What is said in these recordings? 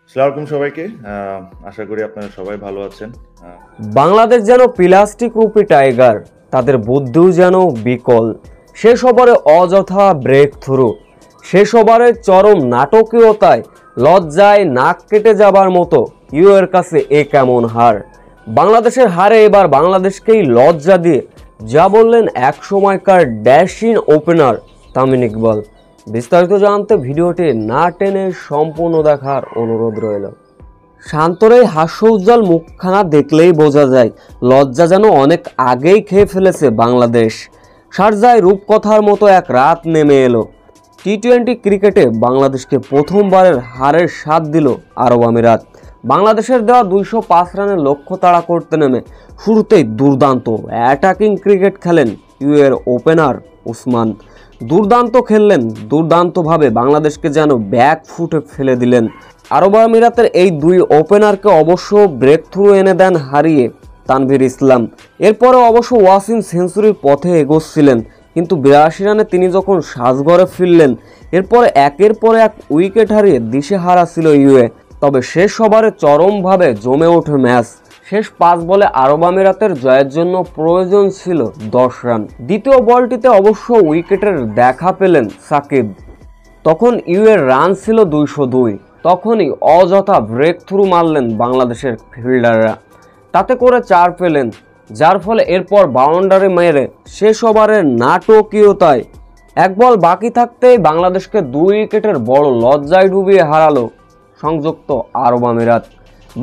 আসসালামু আলাইকুম সবাইকে। আশা করি আপনারা সবাই ভালো আছেন। বাংলাদেশ যেন প্লাস্টিক রূপী টাইগার, তাদের বুদ্ধিও যেন বিকল। শেষ ওভারে অযথা ব্রেক থ্রু, শেষ ওভারে চরম নাটকীয়তায় লজ্জায় নাক কেটে যাবার মতো ইউ এর কাছে এ কেমন হার। বাংলাদেশের হারে এবার বাংলাদেশকেই লজ্জা দিয়ে যা বললেন এক সময়কার ড্যাশিং ওপেনার তামিম ইকবাল। বিস্তারিত জানতে ভিডিওটি না টেনে সম্পূর্ণ দেখার অনুরোধ রইল। শান্তর এই হাস্য উজ্জ্বল মুখখানা দেখলেই বোঝা যায় লজ্জা যেন অনেক আগেই খেয়ে ফেলেছে বাংলাদেশ। শারজায় রূপকথার মতো এক রাত নেমে এলো। টি-20 ক্রিকেটে বাংলাদেশকে প্রথমবারের হারের স্বাদ দিল আরব আমিরাত। বাংলাদেশের দেওয়া 205 রানের লক্ষ্য তাড়া করতে নেমে শুরুতেই দুর্দান্ত অ্যাটাকিং ক্রিকেট খেলেন ইউ এর ওপেনার ওসমান। দুর্দান্ত খেললেন, দুর্দান্তভাবে বাংলাদেশকে যেন ব্যাক ফুটে ফেলে দিলেন। আরব আমিরাতের এই দুই ওপেনারকে অবশ্য ব্রেক থ্রু এনে দেন হারিয়ে তানভীর ইসলাম। এরপরে অবশ্য ওয়াসিম সেঞ্চুরির পথে এগোচ্ছিলেন, কিন্তু 82 রানে তিনি যখন সাজঘরে ফিরলেন, এরপরে একের পর এক উইকেট হারিয়ে দিশেহারা ছিল ইউএ। তবে শেষ ওভারে চরমভাবে জমে ওঠে ম্যাচ। শেষ 5 বলে আরব আমিরাতের জয়ের জন্য প্রয়োজন ছিল 10 রান। দ্বিতীয় বলটিতে অবশ্য উইকেটের দেখা পেলেন সাকিব। তখন ইউ এর রান ছিল 202। তখনই অযথা ব্রেক থ্রু মারলেন বাংলাদেশের ফিল্ডাররা, তাতে করে 4 পেলেন, যার ফলে এরপর বাউন্ডারি মেরে শেষ ওভারের নাটকীয়তায় এক বল বাকি থাকতেই বাংলাদেশকে 2 উইকেটের বড় লজ্জায় ডুবিয়ে হারালো সংযুক্ত আরব আমিরাত।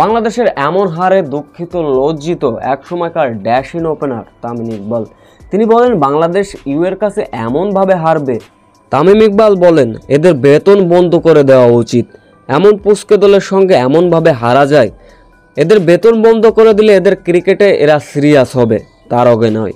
বাংলাদেশের এমন হারে দুঃখিত লজ্জিত একসময়কার ড্যাশিং ওপেনার তামিম ইকবাল। তিনি বলেন, বাংলাদেশ ইউ এর কাছে এমনভাবে হারবে। তামিম ইকবাল বলেন, এদের বেতন বন্ধ করে দেওয়া উচিত। এমন পুস্কে দলের সঙ্গে এমনভাবে হারা যায়। এদের বেতন বন্ধ করে দিলে এদের ক্রিকেটে এরা সিরিয়াস হবে, তার আগে নয়।